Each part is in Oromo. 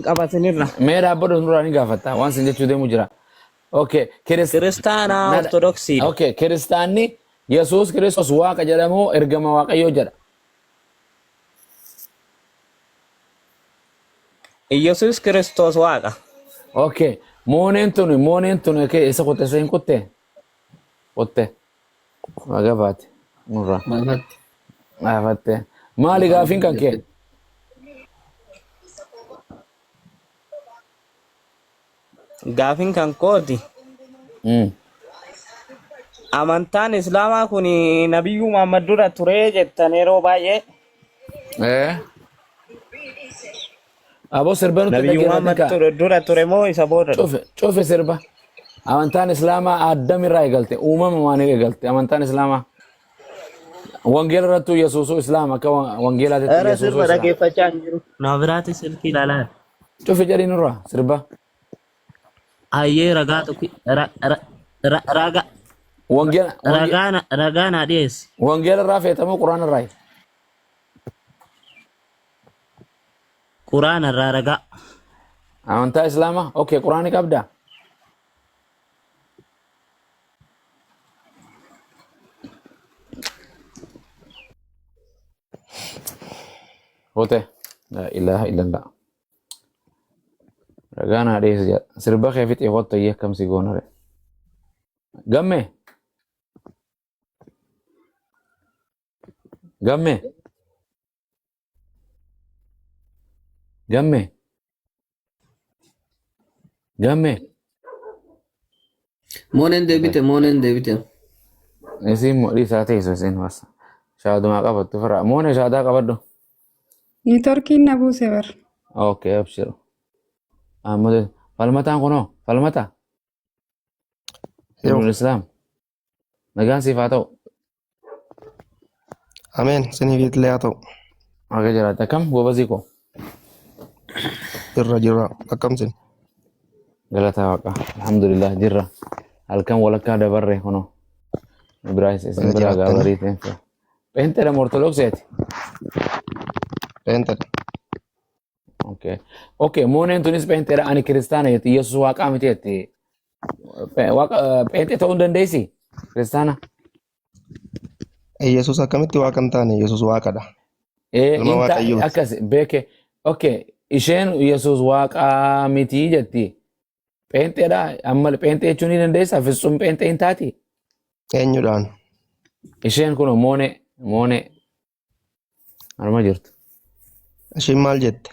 qabatanirra. Mee dhaabbadhu nurraa ni gaafatta waan sin jechuu deemu jira. Okay, Kiristaanaa Ortodoksiidha. okay, kiristaanni Yesuus Kiristoos waaqa jedhamoo ergama waaqayyoo jedha. Iyyesuus Kiristoos waaqa. Okay, mooneen tun isa qotte isa hin qotte. Qotte. Magabaate. Nurraa. Maafatte. Maali gaafiin kan kee? Gaafiin kan kooti. Amantaan Islaamaa kun Nabiyyuu Muhammad dura ture jettan yeroo baay'ee. Abo sirba nuti Nabiyyuu Muhammad dura ture moo isa booda? Cufe sirba. Amantaan Islaamaa addamirraa eegalte uumama maanii eegalte amantaan Islaamaa. Wangeela irrattuu Yesuusuu Islaama akka wangeelaatti Yesuusuu. Sirba dhaggeeffachaa hin jiru. Na biraati silkii ilaalaa. Cufe jedhi nurraa sirba. Ayyee ragaa tokko ragaa. Ragaan adhees. Wangeela irraa feetamoo Quraana irraa? Quraana irraa ragaa. Amantaa Islaamaa? Okay, Quraani qabdaa? Hote, la ilaha illallah. Ragaan adhees jedha. Sirba kee fixee kottu iyyee akkamsi goonare. Gamme? Gamme? Gamme? Gamme? Moonen debite. Isin modii isaa teessu isin wasa. Shaadumaa qabattu fira. Moone shaadaa qabaddu. Niitorkiin na buuse bar. Okay, abshiru. Ahmad, falmataan kunoo, falmata. Ibnul Islaam. Nagaan siif haa ta'u. Ameen, siniif illee haa ta'u. Akka jiraata kam goobazii koo? Jirra, akkamsin. Galataa Waaqa. Alhamdulillah jirra. Halkan walakkaa dabarre kunoo. Biraayis isin biraa gaabarii ta'e. Peenteedha Ortodoksiiti. Peenteedha. Okay, mooneen tunis peenteedha ani kiristaana jetti Yesuus waaqaa miti jetti. Peentee ta'uu hin dandeessi kiristaana. Yesuus akkamitti waaqa hin taane Yesuus waaqadha. Ilma waaqayyooti. Akkas beeke. Okay, isheen Yesuus waaqaa miti jetti. Peenteedha amma peentee jechuun ni dandeessaa fisuun peentee hin taati. Eenyudhaan? Isheen kun moone arma jirtu. Isheen maal jette?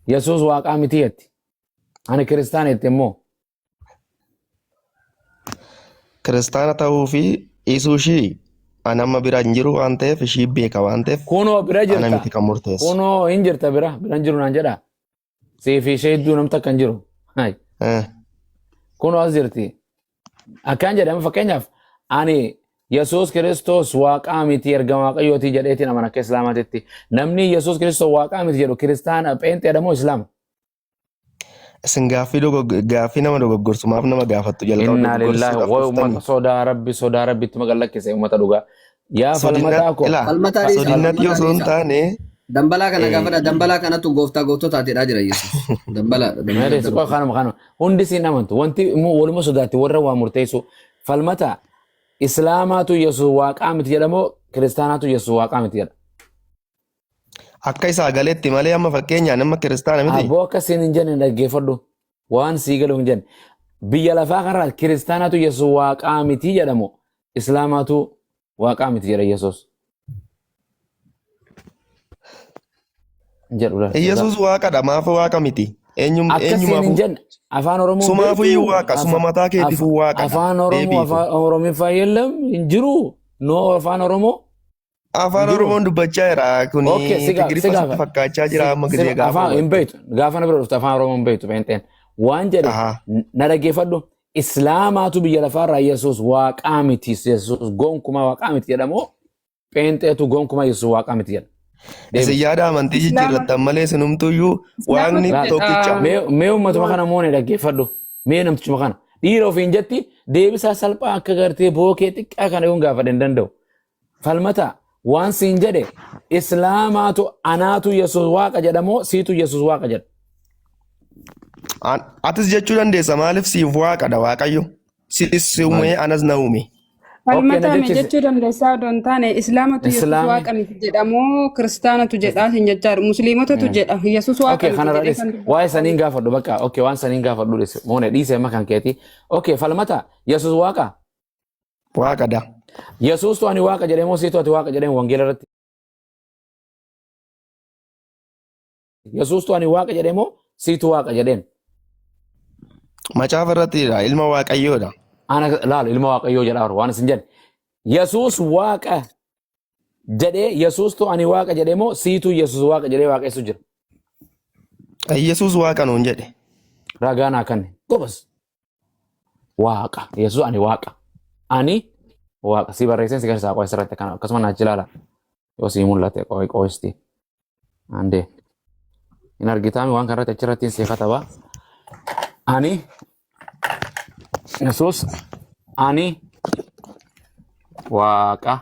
Yesuus waaqaa miti jetti. Ani kiristaana jetti immoo. Kiristaana ta'uu fi dhiisuu ishii ani amma bira hin jiru waan ta'eef ishii beeka waan ta'eef. Kunoo bira jirta. Ana miti kan murteessu. Kunoo hin jirta bira hin jiru naan jedha. Siifi ishee hedduu namta kan jiru. Kunoo as jirti. Akkaan jedhama fakkeenyaaf ani Yesuus Kiristoos waaqaa miti ergama waaqayyooti jedheetiin amana akka Islaamaatitti. Namni Yesuus Kiristoos waaqaa miti jedhu kiristaana pheenxeedha moo Islaama? Isin gaaffii nama dogoggorsumaaf nama gaafattu jalqaba. Inna lillahi wa ummata sodaa rabbi itti magallakkise ummata dhugaa. Yaa falmataa ko. Sodinnati yoo sun taane. Dambalaa kana gaafadha. Dambalaa kanatu gooftotaatidha jira Yesuus. Dambalaa. Hundi siin amantu. Wanti waluma sodaatti warra waa murteessu. Falmataa. Islaamaatu Yesuus waaqaa miti jedhamoo kiristaanaatu Yesuus waaqaa miti jedha. Akka isaa galetti malee amma fakkeenyaan nama kiristaana miti. Aboo akkasiin hin jenne dhaggeeffadhu. Waan sii galu hin jenne. Biyya lafaa kanarraa kiristaanaatu Yesuus waaqaa miti jedhamoo Islaamaatu waaqaa miti jedha Yesuus. Yesuus waaqadha maaf waaqa miti. Akkasiin hin jenne. Afaan Oromoo Sumaafu waaqa, suma mataa keetiifuu waaqa. Afaan Oromoo, afaan Oromiffaa yeellam hin jiru. No afaan Oromoo. Afaan Oromoon dubbachaa jira. Kuni Tigiriffaa fakkaachaa jira amma gisee gaafa. Afaan hin beektu. Gaafa na bira dhufte afaan Oromoo hin beektu peenteen. Waan jedhe na dhaggeeffadhu. Islaamaatu biyya lafaarraa Yesuus waaqaa miti. Yesuus gonkumaa waaqaa miti jedhamoo peenteetu gonkumaa Yesuus waaqaa miti jedha. Isin yaada amantii jijjiirrattan malee sinumtuyyuu waaqni tokkicha. Mee uummatuma kana moone dhaggeeffadhu. Mee namtichuma kana. Dhiira ofiin jetti deebisaa salphaa akka gartee bookee xiqqaa kana yoon gaafadhe hin danda'u. Falmata waan siin jedhe Islaamaatu anaatu Yesuus waaqa jedhamoo siitu Yesuus waaqa jedha. Atis jechuu dandeessa maaliif siif waaqadha Waaqayyo. Si uume anas na uume. Falmata na me jechuu dandeessaa odoo hin taane Islaamatu Yesuus Islaami. waaqa miti jedhamoo kiristaanatu jedhaa hin jechaadha. Musliimotatu jedha Yesuus waaqa Okay, miti kana jedhee radis. kan dubbatu. Why sanin gaafadhu bakka. Okay, waan sanin gaafadhu des. Moone dhiisee makan keeti. Okay, falmata. Yesuus waaqa. Waaqadha. Yesuus tu ani waaqa jedhee moo siitu ati waaqa jedhee wangeela irratti. Yesuus tu ani waaqa jedhee moo siitu waaqa jedheen. Macaafa irrattidha ilma Waaqayyoodha. Ana laal ilma waaqayyoo jedhaa waan isin jedhe. Yesuus waaqa jedhee Yesuus tu ani waaqa jedhee moo siitu Yesuus waaqa jedhee waaqessu jira. Yesuus waaqa nuun jedhe. Ragaa naa kanne. Gobas. Waaqa. Yesuus ani waaqa. Ani waaqa. Si barreesseen si garsaa qo'ee sirratti kana akkasuma naachi ilaala. Yoo si mul'ate qo'eesti. Andee. Hin argitaami waan kanarratti achirratti si katabaa. Ani Yesuus ani waaqa.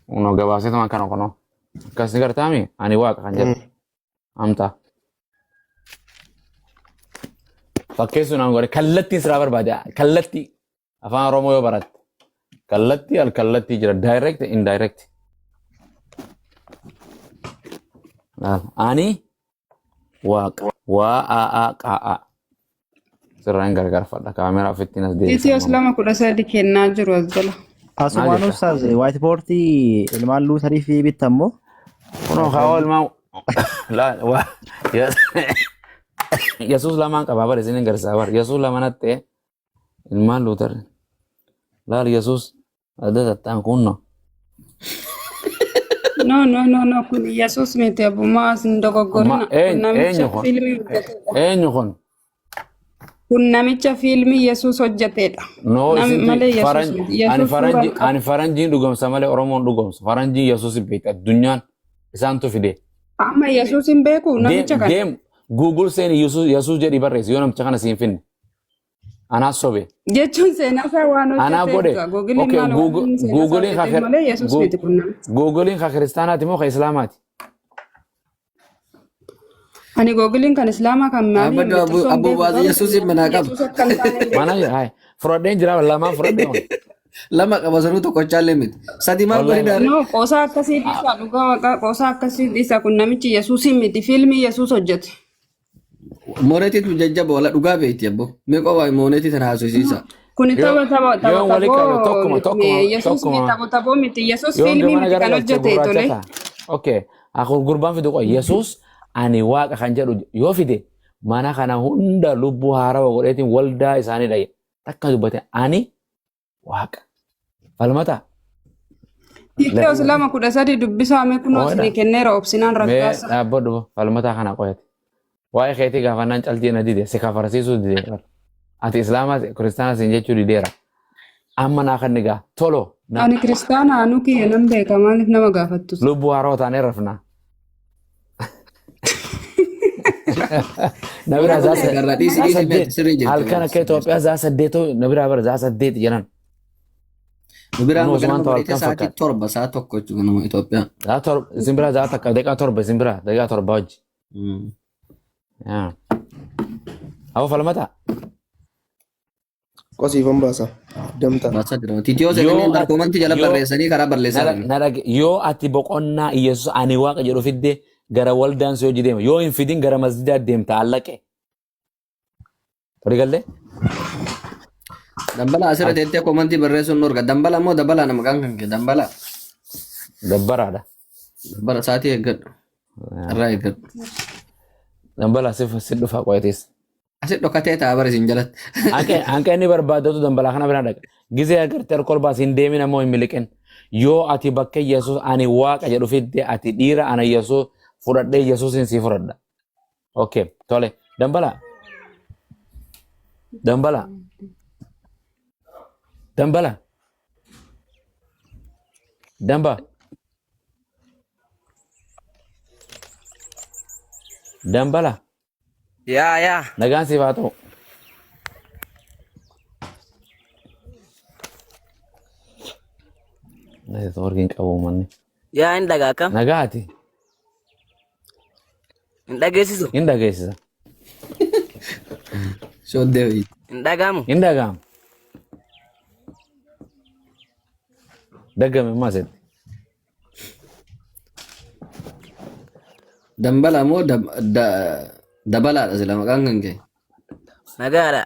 Uno gabaasee man kana kono. Akkas ni gartaami ani waaqa kan jedhu. Amta. Fakkeessu naan godhe kallattii siraa barbaada. Kallattii afaan Oromoo yoo baratte. Kallattii al kallattii jira. Direct indirect. Ani waaqa. Waa. Sirraan gargar fadha. Kaameraa ofittiin as deebisa. Itiyoo Islaama 13 kennaa jiru as jala. Asumaan ustaaz waayit boortii ilmaan luutarii fi bitammoo. Kuno kaawwa ilmaan Yesuus lamaan qaba bare isinin garsaa bare Yesuus lamanatti ilmaan luutar laal Yesuus adda tattaan kunno. No, kun Yesuus miti abbumaa sin dogoggorina. Eenyu kun? Kun namicha fiilmii Yesuus hojjetedha. No, Malee Yesuus miti. ani faranjiin dhugomsa malee Oromoon dhugomsa. Faranjiin Yesuus beekta addunyaan isaantu fide. Amma Yesuus hin beeku namicha kana. Deem Google seeni Yesuus jedhi barreessi yoo namicha kana siin finne. Anaa sobe. Jechuun seenaa isaa waan Anaa godhe. hojjetedha. Googoliin ka kiristaanaati moo ka islaamaati? Ani googoliin kan Islaamaa kan maali? Abbo Baazii Yesuusin manaa qaba. Mana jira fudhadheen jira lamaan fudhadheen. Lama qaba sanuu tokkochaallee miti. Sadi maal godhi daare? No, qoosaa akkasii dhiisaa dhugaa waaqaa qoosaa akkasii dhiisaa kun namichi Yesuusin miti fiilmii Yesuus hojjete. Mooneetiitu jajjaba wala dhugaa beekti abbo. Mee qofaa mooneetii sana haasofsiisa. Kun taphatoo Yesuus miti taphatoo miti Yesuus fiilmii miti kan hojjete tole. Okay, aku gurbaan fidu qoy Yesuus ani waaqa kan jedhu yoo fide mana kana hunda lubbuu haarawaa godheetiin waldaa isaanii dhaye. Takka dubbate ani waaqa. Falmata. Itiyoo Islaama 13 dubbisaame kunoo isinii kenneera obsinaan raggaasa. Mee dhaabboodhu falmata kana qoyate. Waa'ee keetii gaafannaan caltii na dide si kafarsiisuu dide. Ati Islaamaa kiristaana siin jechuu dideera. Amma naa kan nigaa tolo. Ani kiristaana anu kiyya nan beeka maaliif nama gaafattus. Lubbuu haarawaa taanee rafnaa. Nabira halkan akka Itoophiyaa zaa saddeetoo nabira bara zaa saddeet jedhan. Nabira magaalaa sa'aatii torba sa'a tokko jechuudha nama Itoophiyaa. Zaa torba simbira zaa takka deeqaa torba simbira deeqaa torba hojii. Awo falmata. Qosiifan baasa. Damta. Titiyoo sagalee darkomanti jala barreessanii karaa barreessan. Yoo ati boqonnaa Iyyesuus ani waaqa jedhu fidde gara waldaan si hojii deema. Yoo hin fidin gara masjidaa deemta allaqe. Tori galle? Dambala asirra teettee komantii barreessuun norga. Dambala moo dabala nama kan kee dambala. Dabbaraadha. Dabbara sa'aatii eeggadhu. Irraa eeggadhu. Dambala si dhufa qo'atees. Asit dhokatee ta'a bara isin jalatti. Anka inni barbaadatu dambala kana bira dhaqa. Gizee agartee alkool baasii hin deemin ammoo hin miliqin. Yoo ati bakka Yesuus ani waaqa jedhu fidde ati dhiira ana Yesuus fudhadhee Yesuusin si fudhadha. Okay, tole. Dambala. Dambala. Dambala. Damba. Dambala. Ya. Nagaan siif haa ta'u. Networkiin qabu manni. Yaa hin dhagaa kam? Nagaati. Hin dhageessisu? Hin dhageessisa. Shoddee wayii. Hin dhagahamu. Indagam. Dagame maset. Dambala moo dabalaadha sila maqaan kan kee? Nagaadha.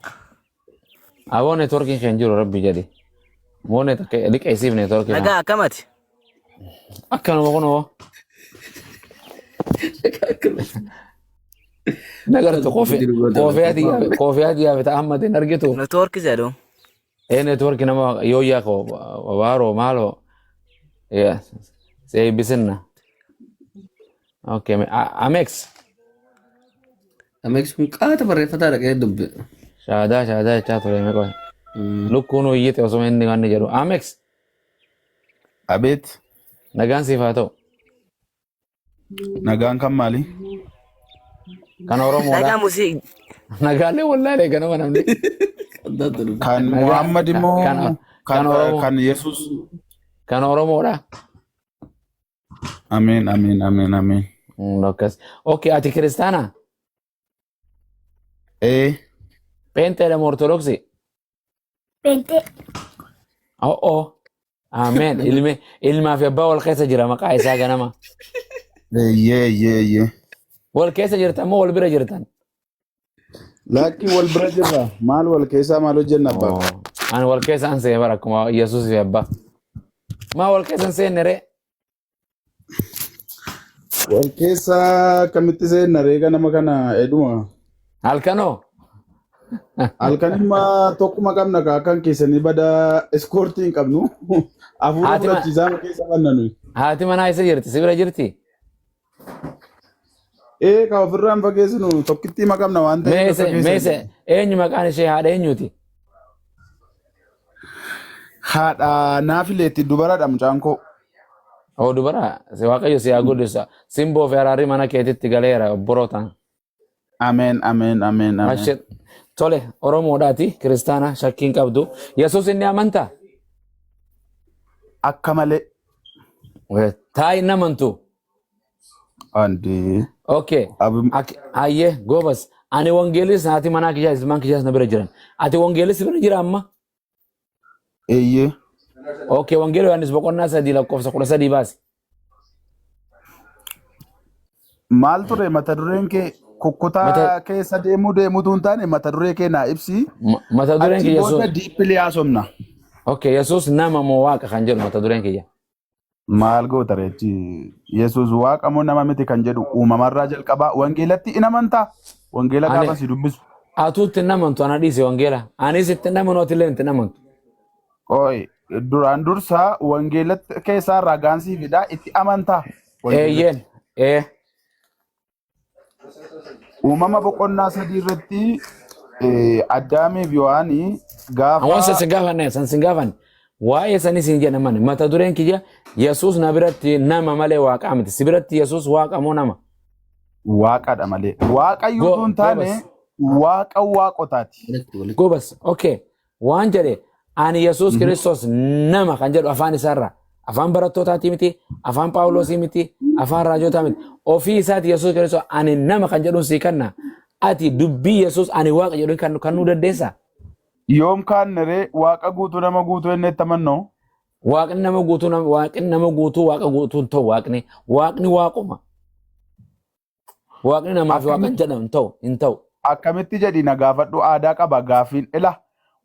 Awoo networking kan jiru rabbi jadi. Moo liqeessiif networking. Nagaa akkamati? Akkanuma kunoo. Nagartu koofiyyaati yaafita ammatiin argitu. Network jedhu. Network nama yoo yaako waaroo maaloo. Say bisinna. Okay, Amex. Amex kun qaata barreeffataa dhaqee dubbe. Shaadaa jechaa ture meeqa. Lukkuun iyyite osoo inni waan jedhu. Amex. Abeet. Nagaan siif haa ta'u. Nagaan kan maali? Kan Oromoodha. Nagaa musii. Nagaalee wallaalee ganama namni. Kan Muhammad immoo kan Yesus. Kan Oromoodha. Amin. Akkas. Okay, ati kiristaana? Penteedha moo ortodoksii? Pente. Oh. Amen. Ilmaa fi abbaa wal keessa jira maqaa isaa ganama. Yee. Wal keessa jirtan moo wal bira jirtan? Lakki wal bira jirra. Maal wal keessaa maal hojjenna abbaa? Ani wal keessa an seene bara akkuma Yesuus fi abbaa. Maa wal keessa hin seenne ree? Wal keessaa kamitti seenna reega nama kana eduma. Halkanoo? Halkanimmaa tokkuma qabna akkan keessanii bada eskortiin qabnu. Afuura fudhachiisaa keessa banna nuyi. Haati manaa isa jirti? Si bira jirti? Ka ofirraan fageessinu tokkittii maqabna waan ta'eef. Meese eenyu maqaan ishee haadha eenyuti? Haadha naafileetti dubaradha mucaan koo. Dubara waaqayyo si haa guddisa. Simboo fi araarri mana keetitti galeera obborotaan. Amen. Tole Oromoodhaati kiristaana shakkiin qabdu. Yesuus inni amantaa? Akka malee. Taa'ii hin amantu? Andi. Okay. Ayyee goobas. Ani wangeelis haati manaa kiyyaas ilmaan kiyyaas na bira jiran. Ati wangeelis bira jira amma? Eeyyee. Okay, wangeelii Yohaannis boqonnaa 3 lakkoofsa 13 baasi. Maal ture mata dureen kee kukkutaa keessa deemuutu hin taane mata duree kee naa ibsi. Mata dureen kee Yesuus. Ati diippilii haasofna. Okay, Yesuus nama moo waaqa kan jedhu mata dureen kiyya. Maal goota reechi Yesuus waaqa moo nama miti kan jedhu uumamarraa jalqabaa wangeelatti in amantaa. Wangeela gaafa si dubbisu. Atuutti hin amantu ana dhiise wangeela. Anis itti hin amanu illee itti hin amantu. Oy, duraan dursa wangeelatti keessaa ragaansii fidaa itti amantaa. Eeyyeen. Uumama boqonnaa 3 irratti Addaamiif Yohaanii gaafa. Awwan sin gaafan. Waa'ee sanis hin jedhaman. Mata dureen kiyya Yesuus na biratti nama malee waaqa miti. Si biratti Yesuus waaqa moo nama? Waaqadha malee. Waaqayyuu hin taane waaqa waaqotaati. Gobas. Okay. Waan jedhe ani Yesuus Kiristoos nama kan jedhu afaan isaarraa. Afaan barattootaati miti, afaan Paawuloosii miti, afaan raajootaa miti. Ofii isaati Yesuus Kiristoos ani nama kan jedhuun sii kanna. Ati dubbii Yesuus ani waaqa jedhuun kan nu dandeessaa? Yoom kaannere waaqa guutuu nama guutuu inni itti amannoo? Waaqni nama guutuu waaqa guutuu hin ta'u waaqni. Waaqni waaquma. Waaqni namaaf waaqa jedhamu hin ta'u. Akkamitti jedhi na gaafadhu aadaa qaba gaafiin ila.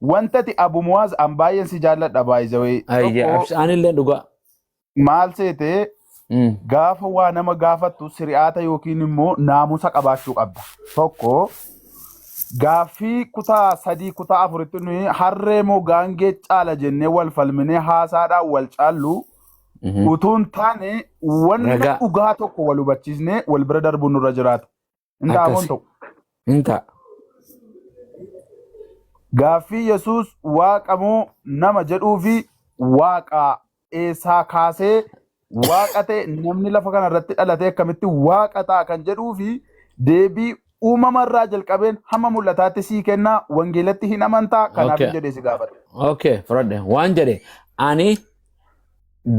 Wantati Abu Muwaaz an baay'een si jaalladha baay'isawee. Anillee dhugaa. Maal seete gaafa waa nama gaafattu siri'aata yookiin immoo naamusa qabaachuu qabda. Tokko gaaffii kutaa 3 kutaa 4tti nuyi harree moo gaangee caala jennee wal falminee haasaadhaan wal caallu utuun taane wanta dhugaa tokko wal hubachiisnee wal bira darbuun nurra jiraata. Indaamoon ta'u. Inta. Gaaffii Yesuus waaqa moo nama jedhuu fi waaqa eessaa kaasee waaqa ta'e namni lafa kana irratti dhalatee akkamitti waaqa ta'a kan jedhuu fi deebii uumamarraa jalqabeen hamma mul'ataatti sii kennaa wangeelatti hin amantaa kanaaf jedhee si gaafate. Okay, fudhadhe. Waan jedhe ani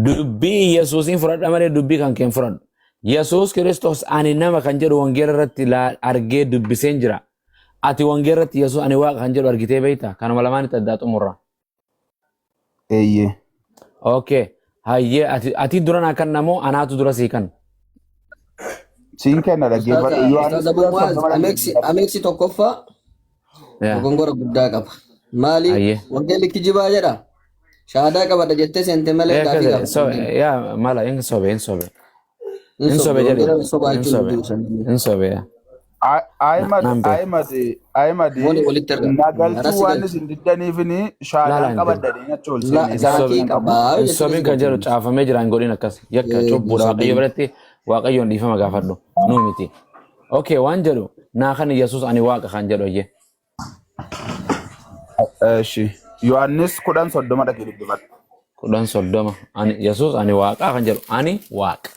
dubbii Yesuusiin fudhadha malee dubbii kan keen fudhadhu. Yesuus Kiristoos ani nama kan jedhu wangeela irratti argee dubbiseen jira. ati wangeerratti Yesuus ani waaqa kan jedhu argitee beektaa? Kanuma lamaan itti addaa xumurra. Eeyyee. Okay. Hayyee ati dura naa kan namoo anaatu dura sii kan. Siin kenna dhaggeeffadhu. Yohaannis Ustaz Abu Muaz, ameeksi tokkoffaa dogongora guddaa qaba. Maali? Wangeelli kijibaa jedha. Shahaadaa qabadha jettee seente malee gaafii qaba. Yaa mala hin sobe. In sobe jedhe. In sobe yaa. Ahmad nagalchuu waan isin diddaniifini shaadaan qabadhanii achi ol seenee. Sobiin kan jedhu caafamee jira hin godhin akkas. Yakka cubbuudha Waaqayyo biratti Waaqayyoon dhiifama gaafadhu. Nuu miti. Okay waan jedhu naa kan Yesuus ani waaqa kan jedhu oyyee. Eshi Yohaannis 10:30 dhaqee dubbifadhu. 10:30 ani Yesuus ani waaqa kan jedhu ani waaqa.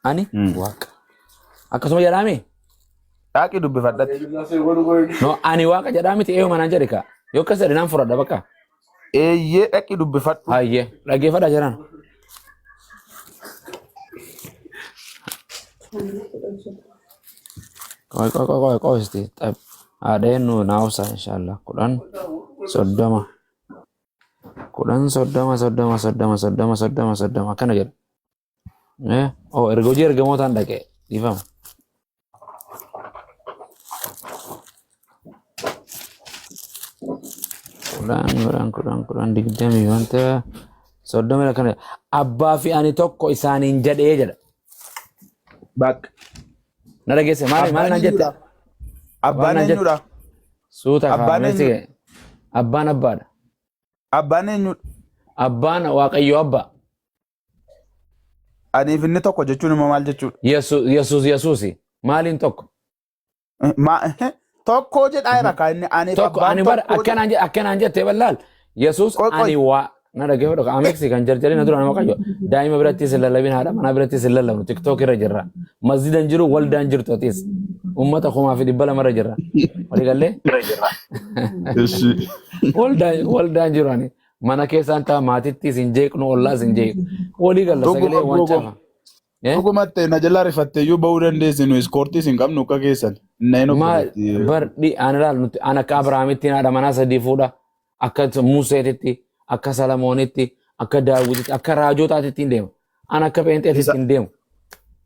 Ani waaqa. Akkasuma jedhame. Dhaqii dubbifadhatti. No ani waaqa jedhamiti eeyuma naan jedhe ka. Yoo akkas jedhe naan fudhadha bakka. Eeyyee dhaqii dubbifadhu. Hayyee dhaggeeffadha jiran. Koi isti tab ada nu nausa insyaallah Quran soddoma kana jedhu. Erga hojii ergamootaan dhaqe dhiifama. Quran digdamii wanta soddoma kana abbaa fi ani tokko isaaniin jedhee jedha. Bak. Nada geesse maali naan jette? Abbaan eenyudha? Suuta kaa'amee abbaan abbaadha. Abbaan eenyudha? Abbaan Waaqayyo abba. Aniif inni tokko jechuun immoo maal jechuudha? Yesuusi maaliin tokko? Tokko jedhaa jira kan inni aniif abbaan tokko. Akkanaan jettee ballaal Yesuus ani waa na dhaggeeffadhu ameeksi kan jarjarina dura nama Waaqayyo daa'ima birattis hin lallabin haadha manaa birattis hin lallabnu tiktook irra jirra masjidan jiru waldaan jirtu atis ummata kumaa fi 200 irra jirra walii gallee waldaan jiru ani mana keessaan ta'a maatittis hin jeeqnu ollaas hin jeeqnu walii galla sagalee waan caafa. Dhugumatti na jalaa rifattee iyyuu bahuu dandeessinu ispoortiis hin qabnu akka keessan. Bardhi ani laal nuti an akka Abrahaamitti haadha manaa sadii fuudha akka Museetitti. Akka Salamoonitti, akka Daawititti, akka Raajotaatti hin deemu. An akka Pheenxeetitti hin deemu.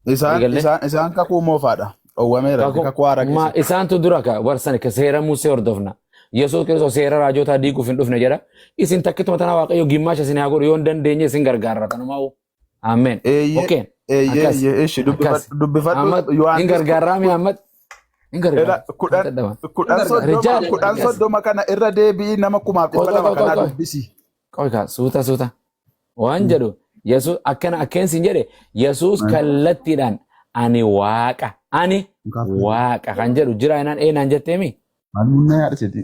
Isaan kakuu moofaadha. Owwameera kakuu haara keessa. Isaantu dura ka warsan ka seera Musee hordofna. Yesuus Kiristoos seera Raajotaa diiguuf hin dhufne jedha. Isin takkituma tana Waaqayyo gimmaasha isin haa godhu yoo hin dandeenye isin gargaarra kanumaa. Ameen. Okay. Eeyyee dubbifadhu. Hin gargaarraa mi Ahmad? Kudhan soddoma kana irra deebi'i nama 200 kana dubbisi. Qoyka suuta. Waan jedhu Yesuus akkeensi hin jedhe Yesuus kallattiidhaan ani waaqa kan jedhu jira inaan eenaan jetteemi. Maalummaa yaada jedhi.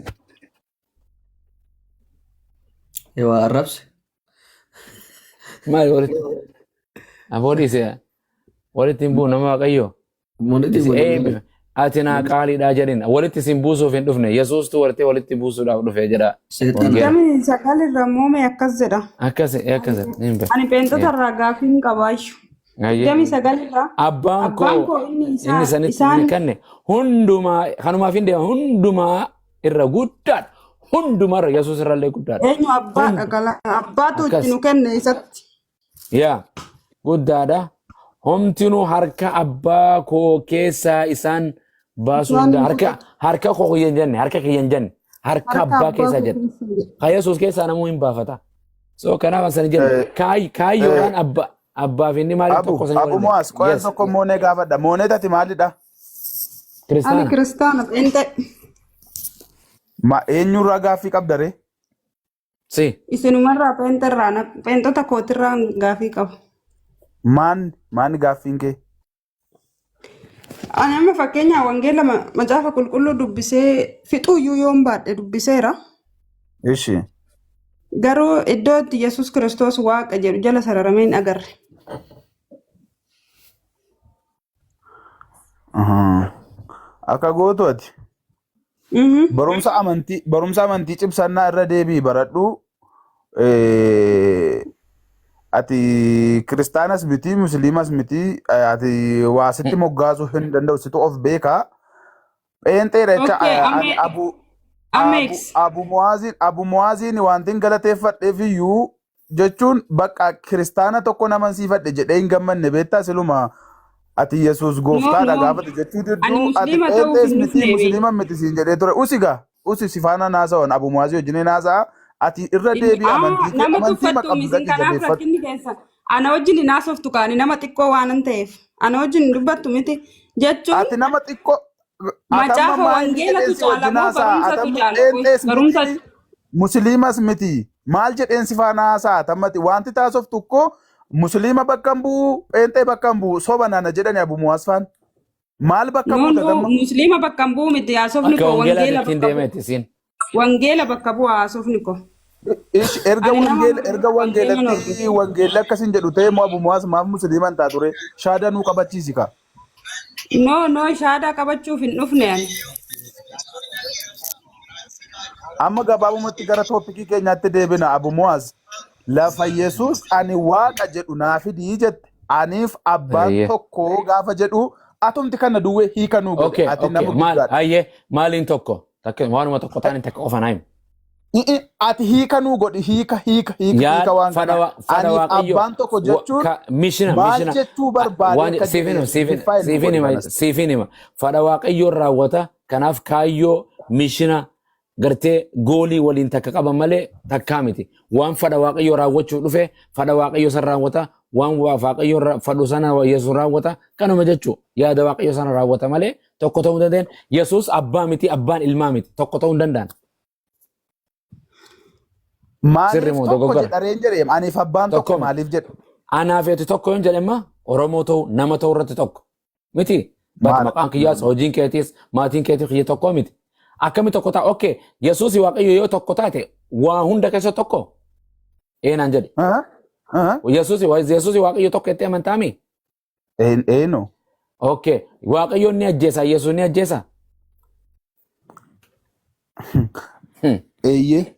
Yoo arrabse. Maali walitti? Aboodiise walitti hin bu'u nama Waaqayyo. Ati naa qaaliidhaa jedhin walitti isin buusuuf hin dhufne Yesuustu walitti buusuudhaaf dhufe jedha. Dammi sagal irra muumee akkas jedha. Akkas. Ani Pheenxota irraa gaafii hin qabaashu. Dammi sagal irraa. Abbaan koo inni sanitti hin kenne hundumaa kanumaaf hin deema hundumaa irra guddaadha. Hundumarra Yesuus irrallee guddaadha. Eenyu abbaadha gala abbaatu itti nu kenne isatti. Yaa guddaadha. Homtinu harka abbaa koo keessaa isaan baasuu harka koo kiyyan jenne harka abbaa keessaa jedhe ka Yesuus keessaa namuu hin baafata. So kanaaf asani jedhe kaayyoodhaan abbaaf inni maaliif tokko sanii Abu Muaz qo'een tokko moonee gaafadha. Moonee tati maalidha? Ani kiristaana Pheenxe. Ma eenyurraa gaaffii qabdare? Si. Isinumarraa Pheenxerraa Pheenxota kootirraa gaaffii qaba. Maan gaaffiin kee? Ani amma fakkeenyaa wangeela macaafa qulqulluu dubbisee fixuuyyuu yoon baadhe dubbiseera. Ishi. Garuu iddoo itti Yesuus Kiristoos waaqa jedhu jala sararamee hin agarre. Akka gootu ati. Barumsa amantii cimsannaa irra deebii baradhu. Ati kiristaanas miti musliimas miti ati waasitti moggaasuu hin danda'u situ of beekaa Pheenxee jecha Okay, ani Amex. Abu Muwaazin wantin galateeffadheef iyyuu jechuun bakka kiristaana tokko namansiifadhe jedhee hin gammanne beektaa siluma ati Yesuus No, gooftaadha no. gaafate jechuu Ani didduu ati Musliima ta'uuf pheenxees hin miti dhufne musliima miti siin jedhee ture usi sifaana naasa'oon Abu Muwaazin wajjin naasa'a ati irra deebii amantii kee Nama amantii tuffattu qabdu misin dhaqi kanaaf jabeeffadhu. rakkinni keessa. Ana wajjin hin haasoftu kaani nama xiqqoo waan ta'eef. Ana wajjin hin dubbattu miti. Jechuun Ati nama xiqqoo atamma macaafa maayinni wangeelatu jedheensi wajjin caala moo haasa'a barumsatu atamma caala? pheenxees Barumsa miti musliimas miti maal jedheensi faana haasa'a tammati wanti taasoftu koo musliima bakka hin bu'u pheenxee bakka hin bu'u soba nana jedhani Abu Muwaasfaan maal bakka no buuta no tamma Musliima bakka hin bu'u miti haasofni Akka koo wangeelaa wangeela ittiin bakka bu'u. deemeeti siin. Wangeela bakka bu'u haasofni koo. erga Ani nama erga wangeela wangeelatti hordofu. wangeelli akkasin jedhu ta'e moo Abu Muwaas maaf musliiman taa ture shaada nuu qabachiisi ka No, shaadaa qabachuuf hin dhufne ani. amma gabaabumatti gara tooppikii keenyaatti deebina Abu Muwaas lafa Yesuus ani waaqa jedhu naafidii jette aniif abbaan Ayyee. tokko gaafa jedhu atumti kana duwwee hiika nuu godhe Okay, ati okay. nama Maal guddaadha. hayyee maaliin tokko? Waanuma tokko taane takka qofan haayim. Ati hiika nuu godhi hiika Yaad waan fada kana fada aniif waaqayyo abbaan tokko jechuun mishina maal jechuu barbaade akka jedhe siifin hima fada waaqayyoon raawwata kanaaf kaayyoo mishina gartee goolii waliin takka qaban malee takkaa miti waan fada waaqayyoo raawwachuu dhufe fada waaqayyoo san raawwata waan waaqayyoo fadhu sana Yesuus raawwata kanuma jechuu yaada waaqayyoo sana raawwata malee tokko ta'uu danda'an Yesuus abbaa miti abbaan ilmaa miti tokko ta'uu hin danda'an. maaliif Sirri moo tokko dogoggora? jedhareen jedheem aniif abbaan tokko Tokko maaliif jedhu anaaf eti tokko yoon jedhema Oromoo ta'u nama ta'u irratti tokko miti bakka maal maqaan kiyyaas hojiin keetiis maatiin keetii kiyya tokko miti akkami tokko ta'a okay Yesuus waaqayyo yoo tokko taate waa hunda keessa tokko eenaan jedhe Yesuus waaqayyo tokko itti amantaami eeno okay waaqayyo ni ajjeesa Yesuus ni ajjeesa eeyyee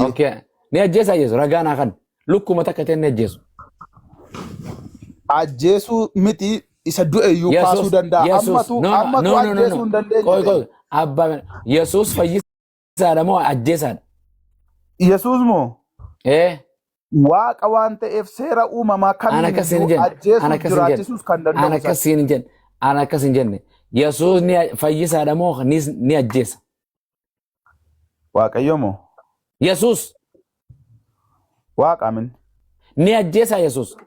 okay ni ajjeesa Yesuus ragaanaa kan lukkuma takka ta'e ni ajjeesu ajjeesuu miti isa du'e iyyuu kaasuu danda'a ammatu ajjeesuu hin dandeenye abbaa Yesuus fayyisaadha moo ajjeesaadha Yesuus moo waaqa waan ta'eef seera uumamaa kamiyyuu ajjeesuuf jiraachisuus kan danda'u ana akkas hin jenne Yesuus ni fayyisaadha moo ni ajjeesa waaqayyo moo Yesuus waaqa amin ni ajjeesa Yesuus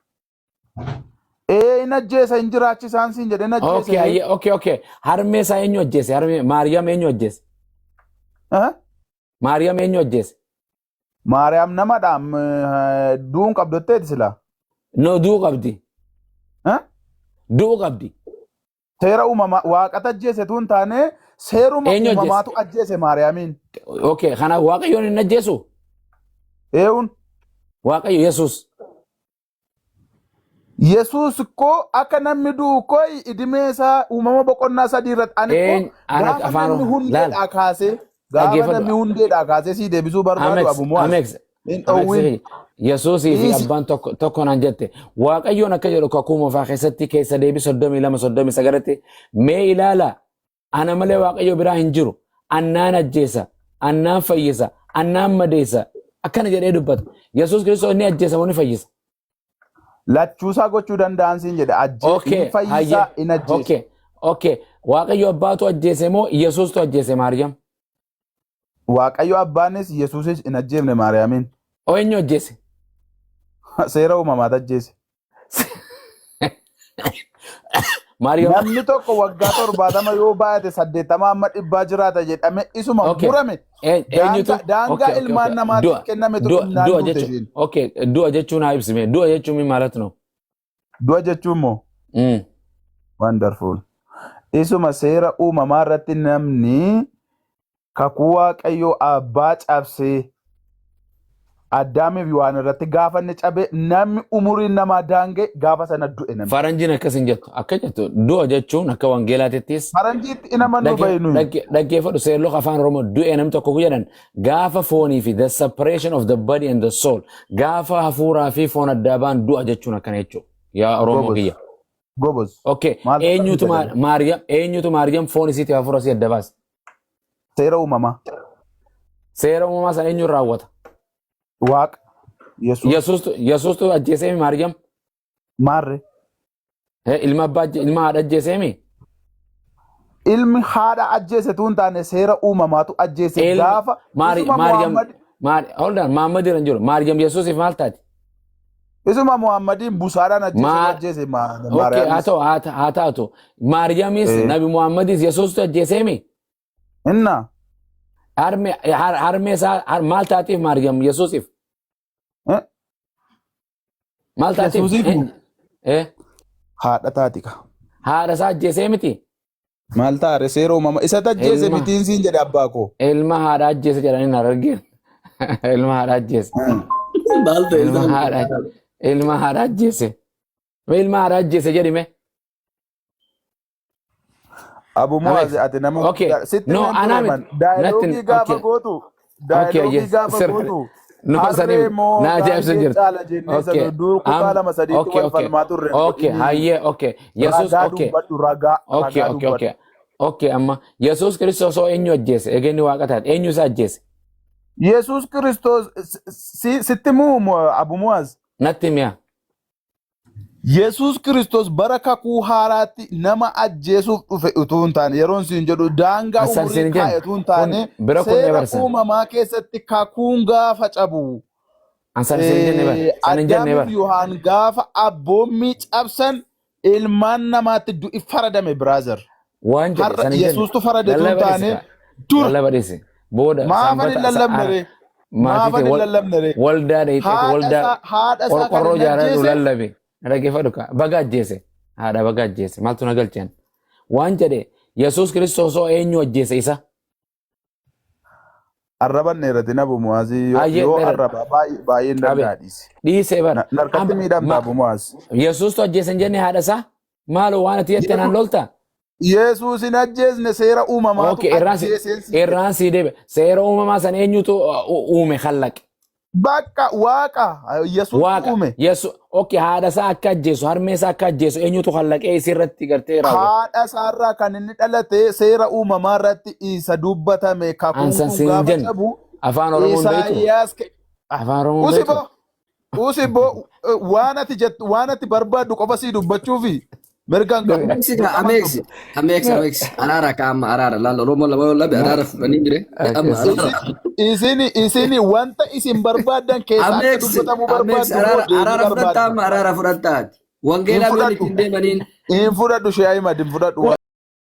in ajjeesa hin jiraachisaan siin jedhe ajjeese okay harmee isaa eenyu ajjeese harmee Maariyaam eenyu ajjeese Maariyaam eenyu ajjeese Maariyaam namadhaam du'uun qabdotteeti sila no du'uu qabdi du'uu qabdi seera uumamaa waaqata ajjeese tuun taane seeruma uumamaatu ajjeese Maariyaamiin okay kanaaf waaqayyoon hin ajjeesu eewun waaqayyo Yesuus Yesuus ko akka namni du'u ko idimee isaa uumama boqonnaa sadii irratti ani ko gaafa namni hundeedhaa kaasee gaafa namni hundeedhaa kaasee sii deebisuu barbaadu Abu Muwaas Yesuus fi abbaan tokko naan jette waaqayyoon akka jedhu kakuu moofaa keessatti keessa deebi 32 mee ilaala ana malee waaqayyo biraa hin jiru annaan ajjeesa annaan fayyisa annaan madeessa akkana jedhee dubbata Yesuus Kiristoos ni ajjeesa moo ni fayyisa lachuusaa gochuu danda'an siin jedhe ajjeesee fayyisaa in ajjeese okay waaqayyo abbaatu ajjeese moo Yesuustu ajjeese Maariyaam waaqayyo abbaanis Yesuusis in ajjeefne Maariyaamiin eenyu ajjeese seera uumamaa ajjeese namni tokko waggaa 70 yoo baay'ate 80 amma 100 jiraata jedhame isuma murame daangaa ilmaan namaatiif kenname du'a jechuun haa ibsime du'a jechuun maaltu no du'a jechuun moo wonderful isuma seera uumamaa irratti namni kakuu waaqayyoo abbaa cabsee Addaamiif waan irratti gaafa inni cabe namni umuriin namaa daange gaafa sana du'e namni. Faranjiin akkas hin jettu akka jettu du'a jechuun akka wangeelaatittis. Faranjiitti inama nu bayinu. Dhaggeeffadhu seerloo afaan Oromoo du'e namni tokko jedhan gaafa foonii fi the separation of the body and the soul gaafa hafuuraa fi foon addaa baan du'a jechuun akkana jechuudha yaa Oromoo kiyya. Gobos. Okay. Maal Eenyutu Maariyaam foon isiitii hafuura isii adda baase. Seera uumamaa. Seera uumamaa sana eenyuun raawwata? Waaqa. Iyyesuustu ajjeesee Maariyaam? Maarre. Ilma haadha ajjeesee? Ilmi haadha ajjeese tuun taane seera uumamaatu ajjeese gaafa. Hold on, Muhammad jiran jiru. Maariyaam Yesuusiif maal taati? Isuma Muhammadin busaadhaan ajjeese Okay, haa taatu. Maariyaamis Nabi Muhammadis Yesuustu ajjeeseemi? Inna. Harmee isaa maal taatiif Maariyaam Yesuusiif? Maal taatiif? Haadha taatika. Haadha isaa ajjeesee miti? Maal taare seera uumamaa isa ajjeese mitiin siin jedhe abbaa koo. Ilma haadha ajjeese jedhanii na argeen. Ilma haadha ajjeese. Ilma haadha ajjeese. Ilma haadha ajjeese jedhime. Abu Muaz ati nama sitti daayilogii gaafa gootu. Daayilogii gaafa gootu. Harreemoo baay'ee caala jennee sana dur kutaa lama sadiitti wal falmaa turre. Okay, hayyee okay. Yesuus okay. Okay, amma Yesuus Kiristoos eenyu ajjeese? Egenni waaqa taate eenyu isa ajjeese? Yesuus Kiristoos sitti muu Abu Muaz. Natti mi'a. Yesuus Kiristoos bara kakuu haaraatti nama ajjeesuuf dhufe utuu hin taane yeroon siin jedhu daangaa umurii kaa'e utuu hin taane seera uumamaa keessatti kakuun gaafa cabu. Addaamiif Yohaan gaafa abboommii cabsan ilmaan namaatti du'i faradame brother. Waan jedhe Yesuustu farade utuu hin taane dur. Maafan hin lallabnere. Maafan hin lallabnere. Waldaa dheeyxeeti waldaa qorqorroo jaaratu lallabe. Dhaggeeffadhu ka baga ajjeese haadha baga ajjeese maaltu na galcheen waan jedhe Yesuus Kiristoos eenyu ajjeese isa arraban neeratin Abu Muaz yoo arraba baay'een dandaadhiise dhiisee bara narkatti miidhamta Abu Muaz Yesuustu ajjeesen jenne haadha isaa maaloo waan ati jette naan lolta Yesuus hin ajjeesne seera uumamaatu irraan sii deebe seera uumamaa san eenyutu uume khallaqe Bakka waaqa Yesuus uume. Okay, haadha isaa akka ajjeesu harmee isaa akka ajjeesu eenyutu khallaqee isirratti gartee raawwate. Haadha isaarraa kan inni dhalate seera uumamaa irratti isa dubbatame kakuun gaafa qabu. Afaan Oromoon beektu. Afaan Oromoon beektu. Usibbo waan ati barbaaddu qofa sii dubbachuufi. Mergan Ameeksi araara kaama araara laala Oromoo lama labe araara fudhanii jire. Isini wanta isin barbaadan keessatti dubbatamu barbaaddu. Araara fudhataa. Wangeelaa waliin ittiin deemaniin. Hin fudhadhu shee Ahimad hin fudhadhu.